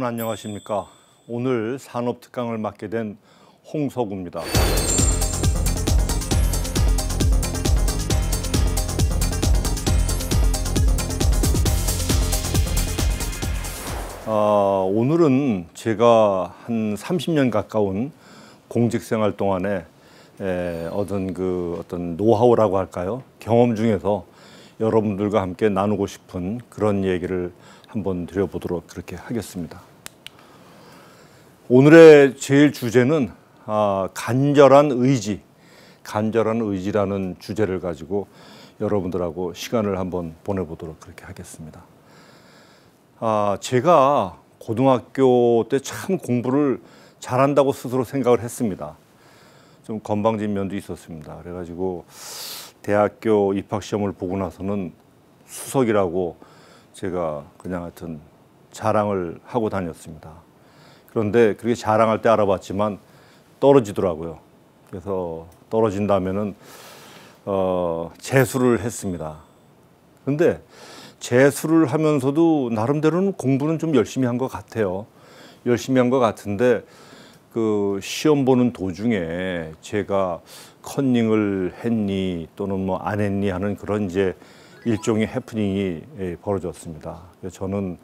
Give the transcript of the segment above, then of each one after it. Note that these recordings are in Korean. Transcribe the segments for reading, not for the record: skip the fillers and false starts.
여러분 안녕하십니까. 오늘 산업특강을 맡게 된 홍석우입니다. 오늘은 제가 한 30년 가까운 공직생활 동안에 어떤 노하우라고 할까요? 경험 중에서 여러분들과 함께 나누고 싶은 그런 얘기를 한번 드려보도록 그렇게 하겠습니다. 오늘의 제일 주제는 간절한 의지라는 주제를 가지고 여러분들하고 시간을 한번 보내보도록 그렇게 하겠습니다. 제가 고등학교 때 참 공부를 잘한다고 스스로 생각을 했습니다. 좀 건방진 면도 있었습니다. 그래가지고 대학교 입학시험을 보고 나서는 수석이라고 제가 그냥 하여튼 자랑을 하고 다녔습니다. 그런데 그렇게 자랑할 때 알아봤지만 떨어지더라고요. 그래서 떨어진다면은 재수를 했습니다. 근데 재수를 하면서도 나름대로는 공부는 좀 열심히 한 것 같아요. 열심히 한 것 같은데 그 시험 보는 도중에 제가 컨닝을 했니 또는 뭐 안 했니 하는 그런 이제 일종의 해프닝이 벌어졌습니다. 저는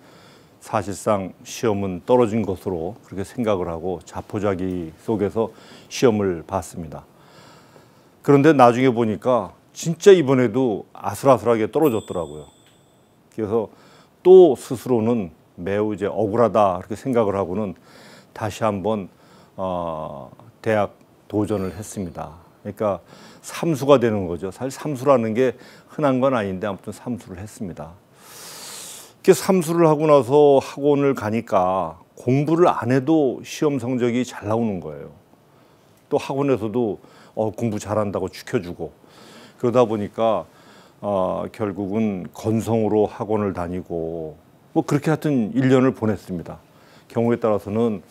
사실상 시험은 떨어진 것으로 그렇게 생각을 하고 자포자기 속에서 시험을 봤습니다. 그런데 나중에 보니까 진짜 이번에도 아슬아슬하게 떨어졌더라고요. 그래서 또 스스로는 매우 이제 억울하다 그렇게 생각을 하고는 다시 한번 대학 도전을 했습니다. 그러니까 삼수가 되는 거죠. 사실 삼수라는 게 흔한 건 아닌데 아무튼 삼수를 했습니다. 이렇게 삼수를 하고 나서 학원을 가니까 공부를 안 해도 시험 성적이 잘 나오는 거예요. 또 학원에서도 공부 잘한다고 추켜주고 그러다 보니까 결국은 건성으로 학원을 다니고 뭐 그렇게 하여튼 1년을 보냈습니다. 경우에 따라서는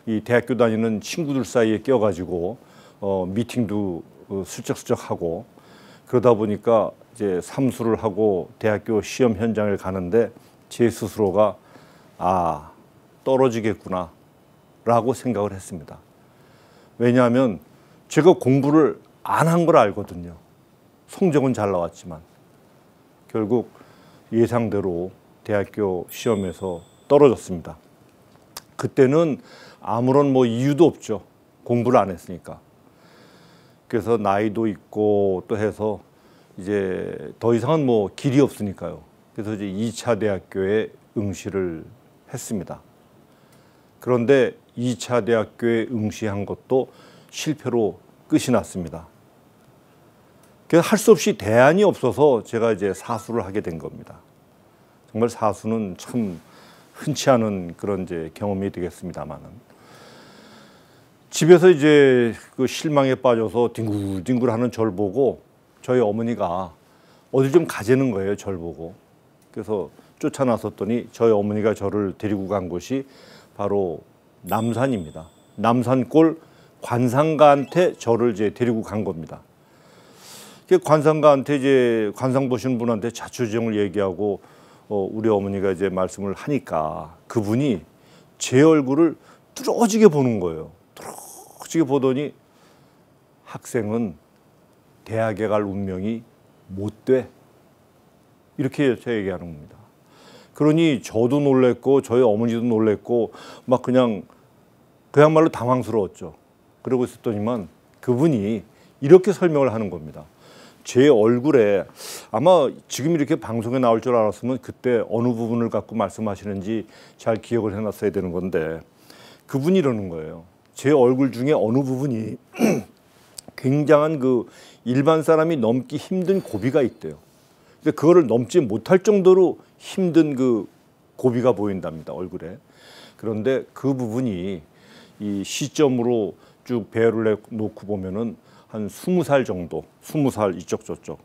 이 대학교 다니는 친구들 사이에 껴가지고 미팅도 슬쩍슬쩍 하고 그러다 보니까 이제 삼수를 하고 대학교 시험 현장을 가는데 제 스스로가 떨어지겠구나 라고 생각을 했습니다. 왜냐하면 제가 공부를 안 한 걸 알거든요. 성적은 잘 나왔지만 결국 예상대로 대학교 시험에서 떨어졌습니다. 그때는 아무런 이유도 없죠. 공부를 안 했으니까. 그래서 나이도 있고 또 해서 이제 더 이상은 길이 없으니까요. 그래서 이제 2차 대학교에 응시를 했습니다. 그런데 2차 대학교에 응시한 것도 실패로 끝이 났습니다. 그래서 할 수 없이 대안이 없어서 제가 이제 사수를 하게 된 겁니다. 정말 사수는 참 흔치 않은 그런 이제 경험이 되겠습니다만은 집에서 이제 그 실망에 빠져서 뒹굴뒹굴하는 절 보고 저희 어머니가 어디 좀 가자는 거예요. 절 보고. 그래서 쫓아나섰더니 저희 어머니가 저를 데리고 간 곳이 바로 남산입니다. 남산골 관상가한테 저를 이제 데리고 간 겁니다. 관상가한테 이제 관상 보시는 분한테 자초지종을 얘기하고 우리 어머니가 이제 말씀을 하니까 그분이 제 얼굴을 뚫어지게 보는 거예요. 뚫어지게 보더니 학생은 대학에 갈 운명이 못 돼. 이렇게 제 얘기하는 겁니다. 그러니 저도 놀랬고 저희 어머니도 놀랬고 막 그야말로 당황스러웠죠. 그러고 있었더니만 그분이 이렇게 설명을 하는 겁니다. 제 얼굴에 아마 지금 이렇게 방송에 나올 줄 알았으면 그때 어느 부분을 갖고 말씀하시는지 잘 기억을 해놨어야 되는 건데 그분이 이러는 거예요. 제 얼굴 중에 어느 부분이 굉장한 그 일반 사람이 넘기 힘든 고비가 있대요. 그러니까 그거를 넘지 못할 정도로 힘든 그 고비가 보인답니다. 얼굴에. 그런데 그 부분이 이 시점으로 쭉 배열을 놓고 보면은 한 20살 정도, 20살 이쪽 저쪽.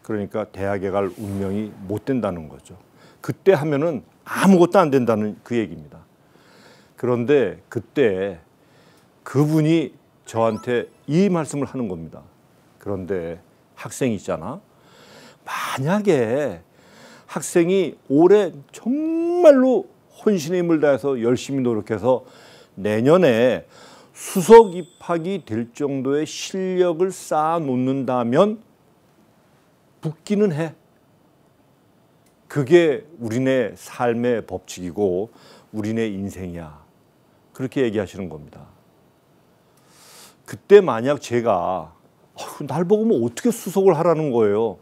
그러니까 대학에 갈 운명이 못 된다는 거죠. 그때 하면은 아무것도 안 된다는 그 얘기입니다. 그런데 그때 그분이 저한테 이 말씀을 하는 겁니다. 그런데 학생이 있잖아. 만약에 학생이 올해 정말로 혼신의 힘을 다해서 열심히 노력해서 내년에 수석 입학이 될 정도의 실력을 쌓아 놓는다면 붙기는 해. 그게 우리네 삶의 법칙이고 우리네 인생이야. 그렇게 얘기하시는 겁니다. 그때 만약 제가 날 보고 뭐 어떻게 수석을 하라는 거예요.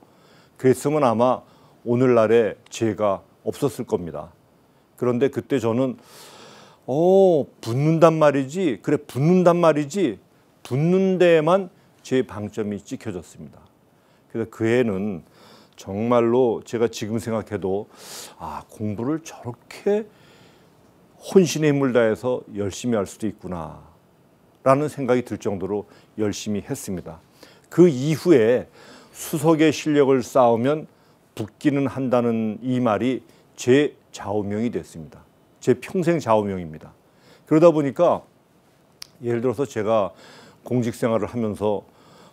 그랬으면 아마 오늘날에 제가 없었을 겁니다. 그런데 그때 저는 붙는단 말이지. 그래, 붙는단 말이지. 붙는 데에만 제 방점이 찍혀졌습니다. 그래서 그 해는 정말로 제가 지금 생각해도 공부를 저렇게 혼신의 힘을 다해서 열심히 할 수도 있구나 라는 생각이 들 정도로 열심히 했습니다. 그 이후에 수석의 실력을 쌓으면 붙기는 한다는 이 말이 제 좌우명이 됐습니다. 제 평생 좌우명입니다. 그러다 보니까 예를 들어서 제가 공직 생활을 하면서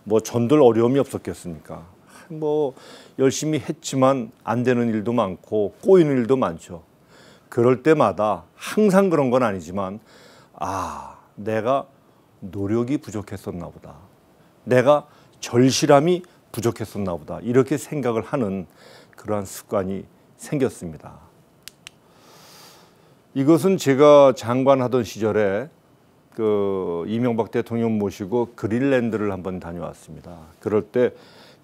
뭐 전들 어려움이 없었겠습니까? 뭐 열심히 했지만 안 되는 일도 많고 꼬이는 일도 많죠. 그럴 때마다 항상 그런 건 아니지만 내가 노력이 부족했었나 보다. 내가 절실함이 부족했었나 보다. 이렇게 생각을 하는 그러한 습관이 생겼습니다. 이것은 제가 장관하던 시절에 그 이명박 대통령 모시고 그린랜드를 한번 다녀왔습니다. 그럴 때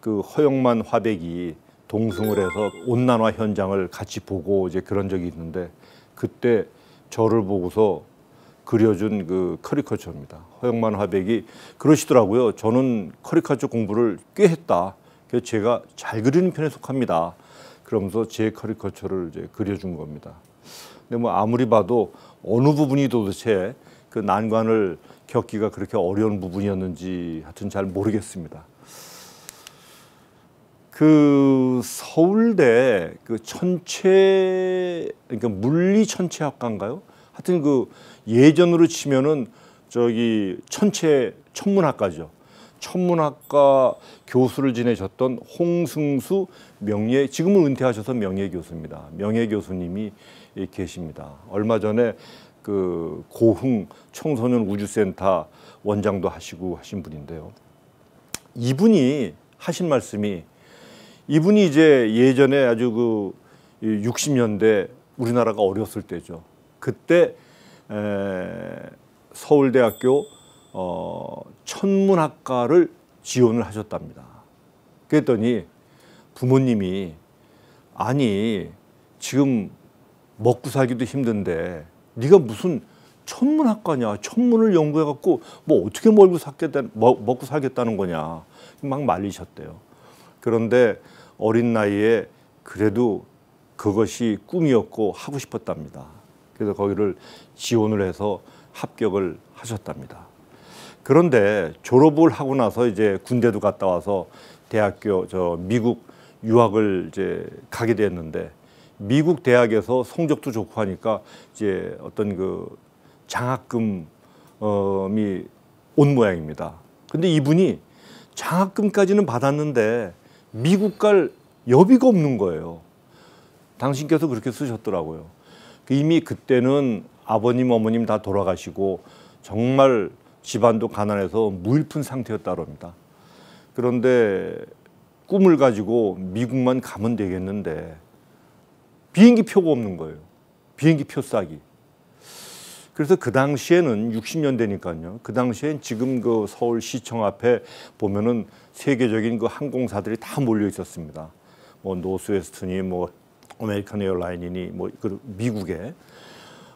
그 허영만 화백이 동승을 해서 온난화 현장을 같이 보고 이제 그런 적이 있는데 그때 저를 보고서 그려준 그 커리커처입니다. 허영만 화백이 그러시더라고요. 저는 커리커처 공부를 꽤 했다. 그래서 제가 잘 그리는 편에 속합니다. 그러면서 제 커리커처를 이제 그려준 겁니다. 근데 뭐 아무리 봐도 어느 부분이 도대체 그 난관을 겪기가 그렇게 어려운 부분이었는지 하여튼 잘 모르겠습니다. 그 서울대 그 그러니까 물리 천체학과인가요? 하여튼 그 예전으로 치면은 저기 천문학과죠. 천문학과 교수를 지내셨던 홍승수 지금은 은퇴하셔서 명예교수입니다. 명예교수님이 계십니다. 얼마 전에 그 고흥 청소년 우주센터 원장도 하시고 하신 분인데요. 이분이 하신 말씀이 이분이 이제 예전에 아주 그 60년대 우리나라가 어렸을 때죠. 그때 서울대학교 천문학과를 지원을 하셨답니다. 그랬더니 부모님이 아니 지금 먹고 살기도 힘든데 네가 무슨 천문학과냐? 천문을 연구해갖고 뭐 어떻게 먹고 살겠다는 거냐? 막 말리셨대요. 그런데 어린 나이에 그래도 그것이 꿈이었고 하고 싶었답니다. 그래서 거기를 지원을 해서 합격을 하셨답니다. 그런데 졸업을 하고 나서 이제 군대도 갔다 와서 대학교 미국 유학을 이제 가게 됐는데 미국 대학에서 성적도 좋고 하니까 이제 어떤 그 장학금이 온 모양입니다. 근데 이분이 장학금까지는 받았는데 미국 갈 여비가 없는 거예요. 당신께서 그렇게 쓰셨더라고요. 이미 그때는 아버님, 어머님 다 돌아가시고 정말 집안도 가난해서 무일푼 상태였다고 합니다. 그런데 꿈을 가지고 미국만 가면 되겠는데 비행기 표가 없는 거예요. 비행기 표 싸기. 그래서 그 당시에는 60년대니까요. 그 당시엔 지금 그 서울시청 앞에 보면은 세계적인 그 항공사들이 다 몰려 있었습니다. 뭐 노스웨스트니 뭐 아메리칸 에어라인이니 뭐 그 미국에.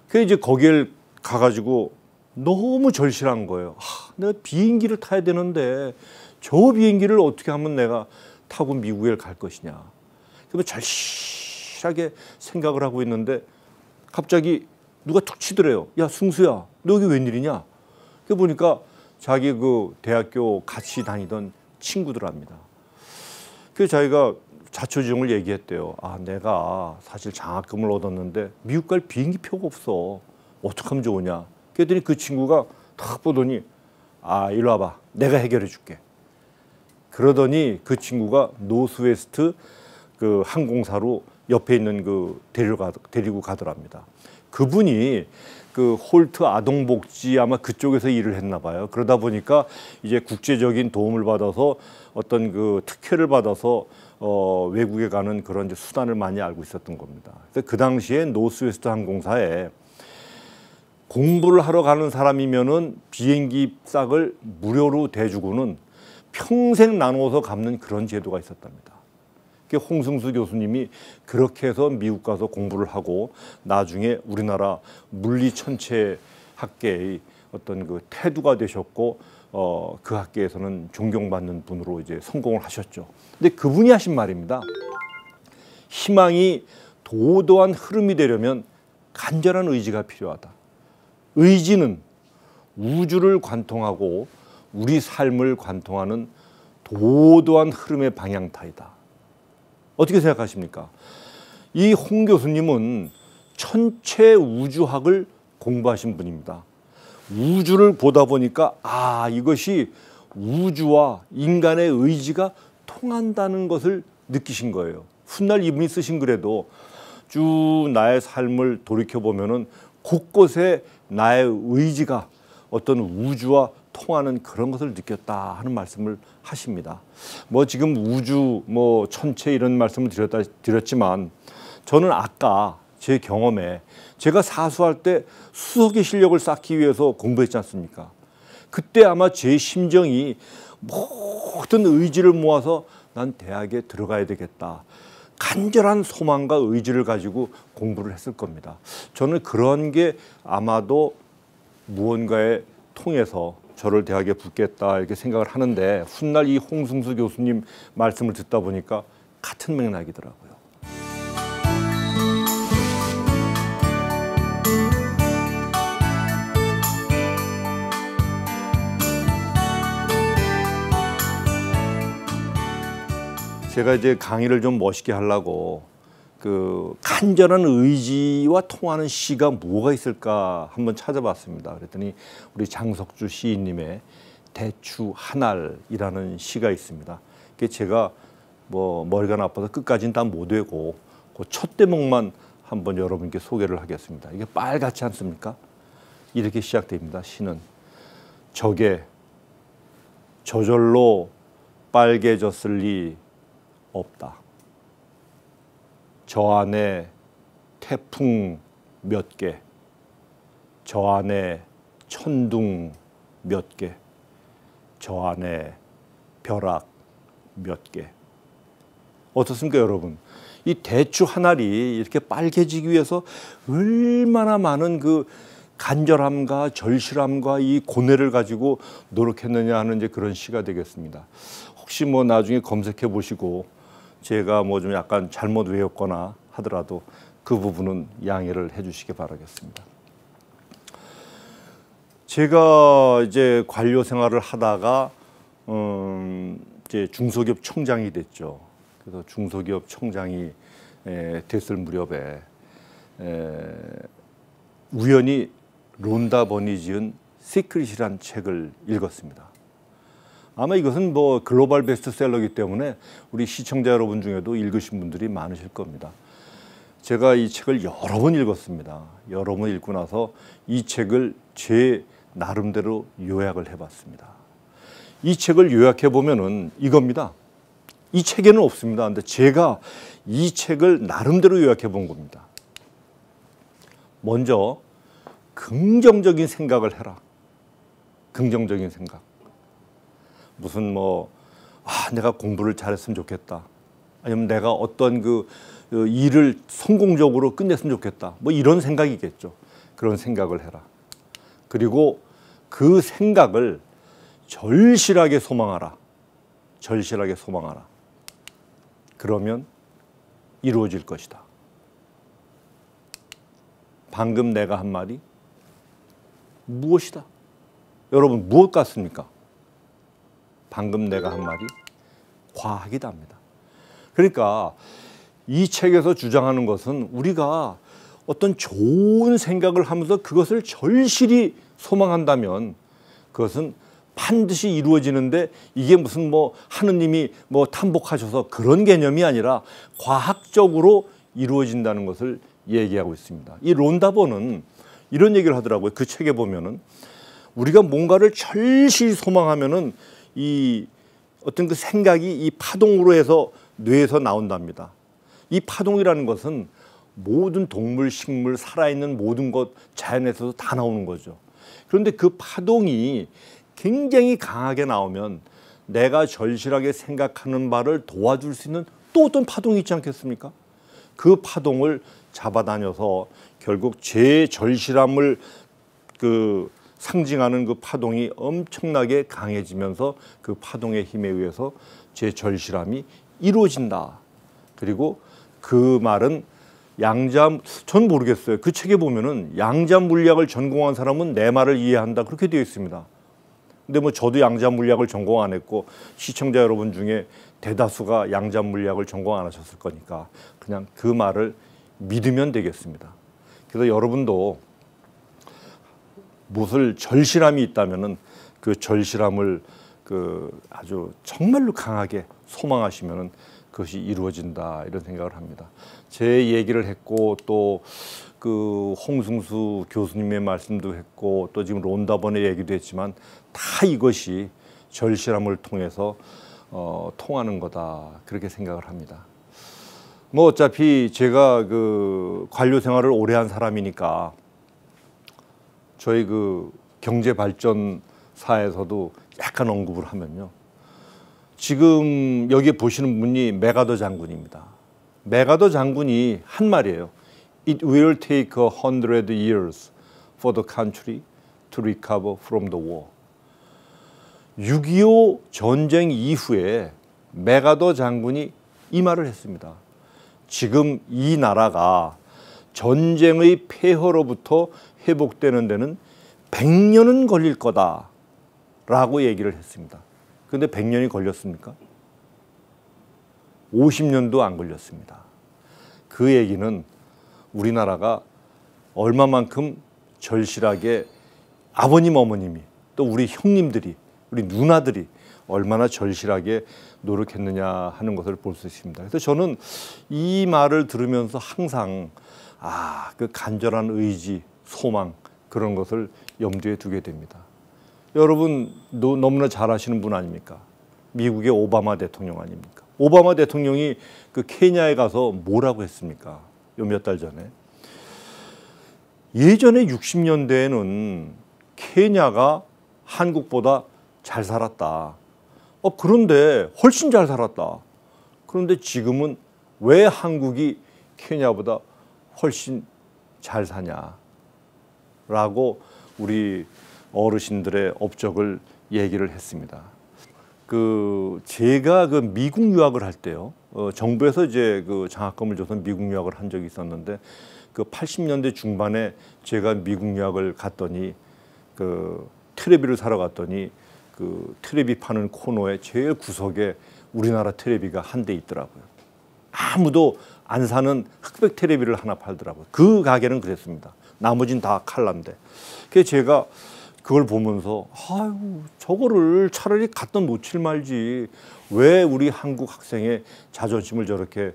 그래서 이제 거길 가가지고 너무 절실한 거예요. 내가 비행기를 타야 되는데 저 비행기를 어떻게 하면 내가 타고 미국에 갈 것이냐. 그러면 절실하게 생각을 하고 있는데 갑자기 누가 툭 치더래요. 야 승수야, 너 여기 웬일이냐? 그 보니까 자기 그 대학교 같이 다니던 친구들합니다. 그래서 자기가 자초지종을 얘기했대요. 내가 사실 장학금을 얻었는데 미국 갈 비행기 표가 없어. 어떡하면 좋으냐? 그랬더니 그 친구가 탁 보더니 이리 와봐. 내가 해결해 줄게. 그러더니 그 친구가 노스웨스트 그 항공사로 옆에 있는 그 데리고 가더랍니다. 그분이 그 홀트 아동복지 아마 그쪽에서 일을 했나 봐요. 그러다 보니까 이제 국제적인 도움을 받아서 어떤 그 특혜를 받아서 외국에 가는 그런 이제 수단을 많이 알고 있었던 겁니다. 그래서 그 당시에 노스웨스트 항공사에 공부를 하러 가는 사람이면은 비행기 싹을 무료로 대주고는 평생 나눠서 갚는 그런 제도가 있었답니다. 홍승수 교수님이 그렇게 해서 미국 가서 공부를 하고 나중에 우리나라 물리천체학계의 어떤 그 태두가 되셨고 그 학계에서는 존경받는 분으로 이제 성공을 하셨죠. 근데 그분이 하신 말입니다. 희망이 도도한 흐름이 되려면 간절한 의지가 필요하다. 의지는 우주를 관통하고 우리 삶을 관통하는 도도한 흐름의 방향타이다. 어떻게 생각하십니까? 이 홍 교수님은 천체 우주학을 공부하신 분입니다. 우주를 보다 보니까 이것이 우주와 인간의 의지가 통한다는 것을 느끼신 거예요. 훗날 이분이 쓰신 글에도 쭉 나의 삶을 돌이켜보면은 곳곳에 나의 의지가 어떤 우주와 통하는 그런 것을 느꼈다 하는 말씀을 하십니다. 뭐 지금 우주, 뭐 천체 이런 말씀을 드렸지만 저는 아까 제 경험에 제가 사수할 때 수석의 실력을 쌓기 위해서 공부했지 않습니까? 그때 아마 제 심정이 모든 의지를 모아서 난 대학에 들어가야 되겠다. 간절한 소망과 의지를 가지고 공부를 했을 겁니다. 저는 그런 게 아마도 무언가에 통해서 저를 대학에 붙겠다 이렇게 생각을 하는데 훗날 이 홍승수 교수님 말씀을 듣다 보니까 같은 맥락이더라고요. 제가 이제 강의를 좀 멋있게 하려고 그 간절한 의지와 통하는 시가 뭐가 있을까 한번 찾아봤습니다. 그랬더니 우리 장석주 시인님의 대추 한알이라는 시가 있습니다. 그게 제가 뭐 머리가 나빠서 끝까지는 다 못 외고 그 첫 대목만 한번 여러분께 소개를 하겠습니다. 이게 빨갛지 않습니까? 이렇게 시작됩니다. 시는 저게 저절로 빨개졌을 리 없다. 저 안에 태풍 몇 개, 저 안에 천둥 몇 개, 저 안에 벼락 몇 개. 어떻습니까, 여러분? 이 대추 한 알이 이렇게 빨개지기 위해서 얼마나 많은 그 간절함과 절실함과 이 고뇌를 가지고 노력했느냐 하는 이제 그런 시가 되겠습니다. 혹시 뭐 나중에 검색해 보시고 제가 뭐 좀 약간 잘못 외웠거나 하더라도 그 부분은 양해를 해주시기 바라겠습니다. 제가 이제 관료 생활을 하다가 이제 중소기업 총장이 됐죠. 그래서 중소기업 총장이 됐을 무렵에 우연히 론다 버니 지은 시크릿이라는 책을 읽었습니다. 아마 이것은 뭐 글로벌 베스트셀러이기 때문에 우리 시청자 여러분 중에도 읽으신 분들이 많으실 겁니다. 제가 이 책을 여러 번 읽었습니다. 여러 번 읽고 나서 이 책을 제 나름대로 요약을 해봤습니다. 이 책을 요약해 보면은 이겁니다. 이 책에는 없습니다. 근데 제가 이 책을 나름대로 요약해 본 겁니다. 먼저 긍정적인 생각을 해라. 긍정적인 생각. 무슨 뭐 내가 공부를 잘했으면 좋겠다. 아니면 내가 어떤 그 일을 성공적으로 끝냈으면 좋겠다. 뭐 이런 생각이겠죠. 그런 생각을 해라. 그리고 그 생각을 절실하게 소망하라. 절실하게 소망하라. 그러면 이루어질 것이다. 방금 내가 한 말이 무엇이다? 여러분 무엇 같습니까? 방금 내가 한 말이 과학이다 합니다. 그러니까 이 책에서 주장하는 것은 우리가 어떤 좋은 생각을 하면서 그것을 절실히 소망한다면 그것은 반드시 이루어지는데 이게 무슨 뭐 하느님이 뭐 탐복하셔서 그런 개념이 아니라 과학적으로 이루어진다는 것을 얘기하고 있습니다. 이 론다버는 이런 얘기를 하더라고요. 그 책에 보면은 우리가 뭔가를 절실히 소망하면은 이 어떤 그 생각이 이 파동으로 해서 뇌에서 나온답니다. 이 파동이라는 것은 모든 동물, 식물, 살아있는 모든 것 자연에서도 다 나오는 거죠. 그런데 그 파동이 굉장히 강하게 나오면 내가 절실하게 생각하는 바를 도와줄 수 있는 또 어떤 파동이 있지 않겠습니까? 그 파동을 잡아다녀서 결국 제 절실함을 상징하는 그 파동이 엄청나게 강해지면서 그 파동의 힘에 의해서 제 절실함이 이루어진다. 그리고 그 말은 전 모르겠어요. 그 책에 보면은 양자 물리학을 전공한 사람은 내 말을 이해한다. 그렇게 되어 있습니다. 근데 뭐 저도 양자 물리학을 전공 안 했고 시청자 여러분 중에 대다수가 양자 물리학을 전공 안 하셨을 거니까 그냥 그 말을 믿으면 되겠습니다. 그래서 여러분도 무엇을 절실함이 있다면은 그 절실함을 아주 정말로 강하게 소망하시면은 그것이 이루어진다 이런 생각을 합니다. 제 얘기를 했고 또 그 홍승수 교수님의 말씀도 했고 또 지금 론다번의 얘기도 했지만 다 이것이 절실함을 통해서 통하는 거다 그렇게 생각을 합니다. 뭐 어차피 제가 그 관료 생활을 오래 한 사람이니까 저희 그 경제 발전사에서도 약간 언급을 하면요. 지금 여기 보시는 분이 메가더 장군입니다. 메가더 장군이 한 말이에요. It will take 100 years for the country to recover from the war. 6.25 전쟁 이후에 메가더 장군이 이 말을 했습니다. 지금 이 나라가 전쟁의 폐허로부터 회복되는 데는 100년은 걸릴 거다라고 얘기를 했습니다. 그런데 100년이 걸렸습니까? 50년도 안 걸렸습니다. 그 얘기는 우리나라가 얼마만큼 절실하게 아버님, 어머님이 또 우리 형님들이 우리 누나들이 얼마나 절실하게 노력했느냐 하는 것을 볼 수 있습니다. 그래서 저는 이 말을 들으면서 항상 그 간절한 의지, 소망 그런 것을 염두에 두게 됩니다. 여러분 너무나 잘 아시는 분 아닙니까? 미국의 오바마 대통령 아닙니까? 오바마 대통령이 그 케냐에 가서 뭐라고 했습니까? 요 몇 달 전에. 예전에 60년대에는 케냐가 한국보다 잘 살았다. 그런데 훨씬 잘 살았다. 그런데 지금은 왜 한국이 케냐보다 훨씬 잘 사냐? 라고 우리 어르신들의 업적을 얘기를 했습니다. 제가 미국 유학을 할 때요. 정부에서 이제 장학금을 줘서 미국 유학을 한 적이 있었는데 80년대 중반에 제가 미국 유학을 갔더니 테레비를 사러 갔더니 테레비 파는 코너에 제일 구석에 우리나라 테레비가 한 대 있더라고요. 아무도 안 사는 흑백 테레비를 하나 팔더라고요. 그 가게는 그랬습니다. 나머진 다 칼라인데. 그래서 제가 그걸 보면서 저거를 차라리 갖다 놓칠 말지 왜 우리 한국 학생의 자존심을 저렇게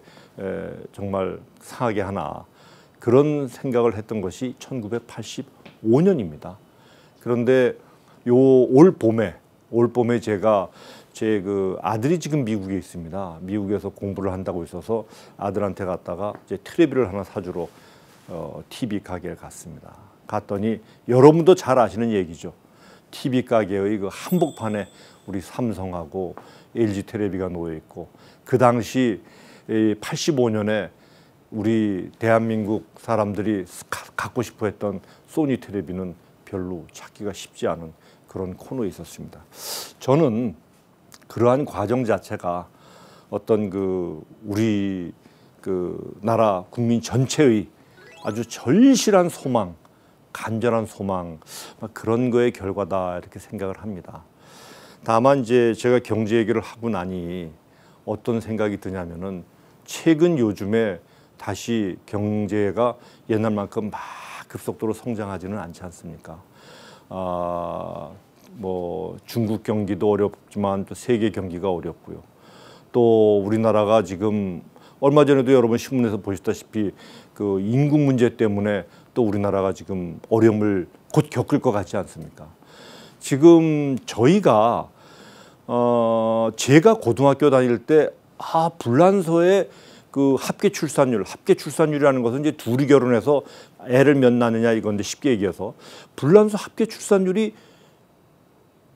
정말 상하게 하나 그런 생각을 했던 것이 1985년입니다. 그런데 올 봄에 제가 제 아들이 지금 미국에 있습니다. 미국에서 공부를 한다고 있어서 아들한테 갔다가 이제 텔레비를 하나 사주러 TV 가게를 갔습니다. 갔더니 여러분도 잘 아시는 얘기죠. TV 가게의 한복판에 우리 삼성하고 LG 텔레비가 놓여 있고 그 당시 85년에 우리 대한민국 사람들이 갖고 싶어 했던 소니 텔레비는 별로 찾기가 쉽지 않은 그런 코너에 있었습니다. 저는 그러한 과정 자체가 어떤 우리 나라 국민 전체의 아주 절실한 소망, 간절한 소망 그런 거의 결과다 이렇게 생각을 합니다. 다만 이제 제가 경제 얘기를 하고 나니 어떤 생각이 드냐면은 최근 요즘에 다시 경제가 옛날만큼 막 급속도로 성장하지는 않지 않습니까? 뭐 중국 경기도 어렵지만 또 세계 경기가 어렵고요. 또 우리나라가 지금 얼마 전에도 여러분 신문에서 보셨다시피 그 인구 문제 때문에 또 우리나라가 지금 어려움을 곧 겪을 것 같지 않습니까? 지금 저희가 제가 고등학교 다닐 때 불란서의 그 합계 출산율이라는 것은 이제 둘이 결혼해서 애를 몇 낳느냐 이건데 쉽게 얘기해서 불란서 합계 출산율이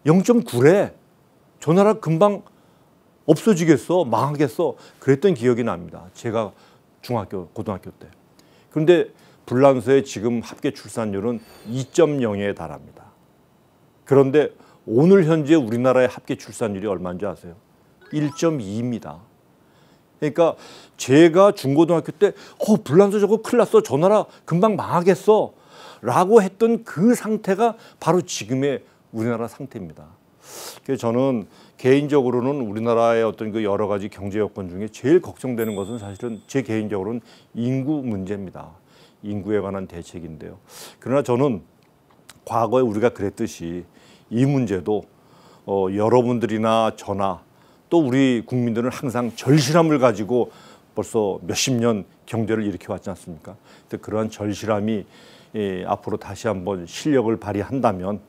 0.9래. 저 나라 금방 없어지겠어, 망하겠어. 그랬던 기억이 납니다. 제가 고등학교 때. 그런데 불란서의 지금 합계 출산율은 2.0에 달합니다. 그런데 오늘 현재 우리나라의 합계 출산율이 얼마인지 아세요? 1.2입니다. 그러니까 제가 중고등학교 때 불란서 저거 큰일 났어. 저 나라 금방 망하겠어. 라고 했던 그 상태가 바로 지금의 우리나라 상태입니다. 그래서 저는 개인적으로는 우리나라의 어떤 그 여러 가지 경제 여건 중에 제일 걱정되는 것은 사실은 제 개인적으로는 인구 문제입니다. 인구에 관한 대책인데요. 그러나 저는 과거에 우리가 그랬듯이 이 문제도 여러분들이나 저나 또 우리 국민들은 항상 절실함을 가지고 벌써 몇십 년 경제를 일으켜 왔지 않습니까? 그러한 절실함이 앞으로 다시 한번 실력을 발휘한다면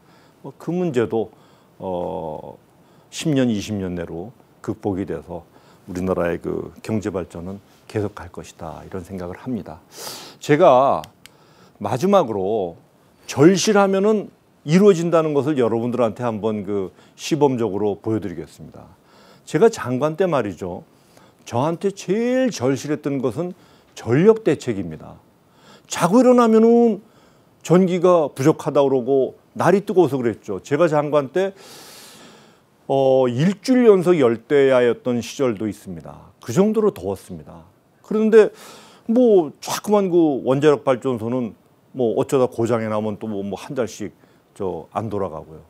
그 문제도 10년, 20년 내로 극복이 돼서 우리나라의 그 경제 발전은 계속 갈 것이다 이런 생각을 합니다. 제가 마지막으로 절실하면은 이루어진다는 것을 여러분들한테 한번 그 시범적으로 보여드리겠습니다. 제가 장관 때 말이죠. 저한테 제일 절실했던 것은 전력 대책입니다. 자고 일어나면은 전기가 부족하다 그러고 날이 뜨거워서 그랬죠. 제가 장관 때 일주일 연속 열대야였던 시절도 있습니다. 그 정도로 더웠습니다. 그런데 뭐 자꾸만 그 원자력 발전소는 뭐 어쩌다 고장이 나면 또 뭐 한 달씩 안 돌아가고요.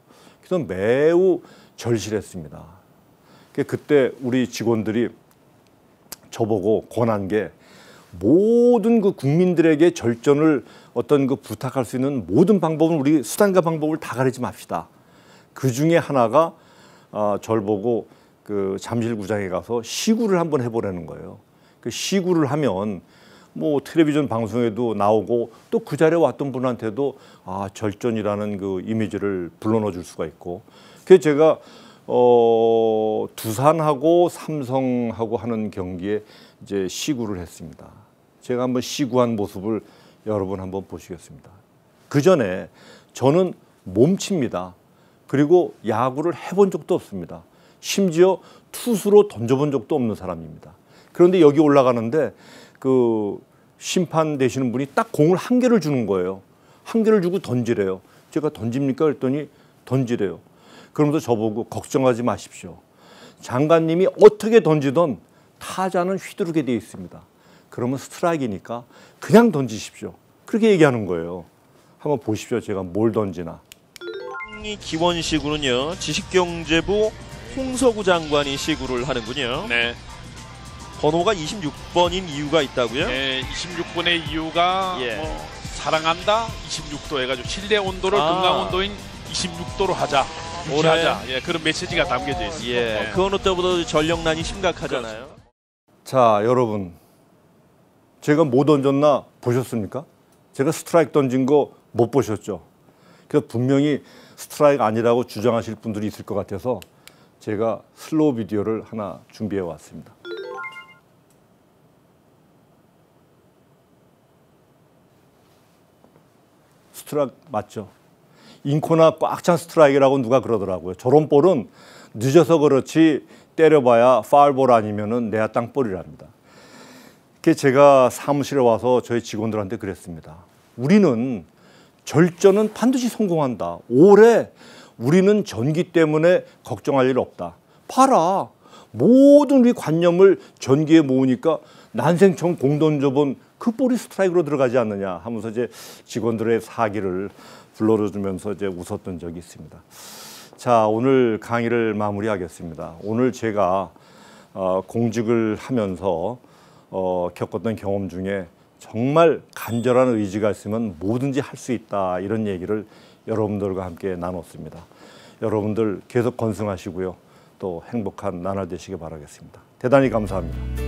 그래서 매우 절실했습니다. 그때 우리 직원들이 저보고 권한 게 모든 그 국민들에게 절전을 어떤 그 부탁할 수 있는 모든 방법은 우리 수단과 방법을 다 가리지 맙시다. 그 중에 하나가 절 보고 그 잠실구장에 가서 시구를 한번 해보라는 거예요. 그 시구를 하면 뭐 텔레비전 방송에도 나오고 또 그 자리에 왔던 분한테도 절전이라는 그 이미지를 불러넣어 줄 수가 있고. 그래서 제가 두산하고 삼성하고 하는 경기에 이제 시구를 했습니다. 제가 한번 시구한 모습을 여러분 한번 보시겠습니다. 그 전에 저는 몸칩니다. 그리고 야구를 해본 적도 없습니다. 심지어 투수로 던져본 적도 없는 사람입니다. 그런데 여기 올라가는데 그 심판 되시는 분이 딱 공을 한 개를 주는 거예요. 한 개를 주고 던지래요. 제가 던집니까? 그랬더니 던지래요. 그러면서 저보고 걱정하지 마십시오. 장관님이 어떻게 던지든 타자는 휘두르게 돼 있습니다. 그러면 스트라이크니까 그냥 던지십시오. 그렇게 얘기하는 거예요. 한번 보십시오. 제가 뭘 던지나. 이 기원 시구는요. 지식경제부 홍서구 장관이 시구를 하는군요. 네. 번호가 26번인 이유가 있다고요? 네, 26번의 이유가 뭐 사랑한다 26도 해가지고 실내 온도를 건강 온도인 26도로 하자. 유지하자. 그런 메시지가 담겨져 있습니다. 그 어느 때보다 전력난이 심각하잖아요. 자, 여러분. 제가 뭐 던졌나 보셨습니까? 제가 스트라이크 던진 거 못 보셨죠? 그래서 분명히 스트라이크 아니라고 주장하실 분들이 있을 것 같아서 제가 슬로우 비디오를 하나 준비해 왔습니다. 스트라이크 맞죠? 인코나 꽉 찬 스트라이크라고 누가 그러더라고요. 저런 볼은 늦어서 그렇지 때려봐야 파울볼 아니면은 내야 땅볼이랍니다. 제가 사무실에 와서 저희 직원들한테 그랬습니다. 우리는 절전은 반드시 성공한다. 올해 우리는 전기 때문에 걱정할 일 없다. 봐라. 모든 우리 관념을 전기에 모으니까 난생처음 공 던져본 그 볼이 스트라이크로 들어가지 않느냐 하면서 이제 직원들의 사기를 불러주면서 이제 웃었던 적이 있습니다. 자, 오늘 강의를 마무리하겠습니다. 오늘 제가 공직을 하면서 겪었던 경험 중에 정말 간절한 의지가 있으면 뭐든지 할 수 있다 이런 얘기를 여러분들과 함께 나눴습니다. 여러분들 계속 건승하시고요. 또 행복한 나날 되시길 바라겠습니다. 대단히 감사합니다.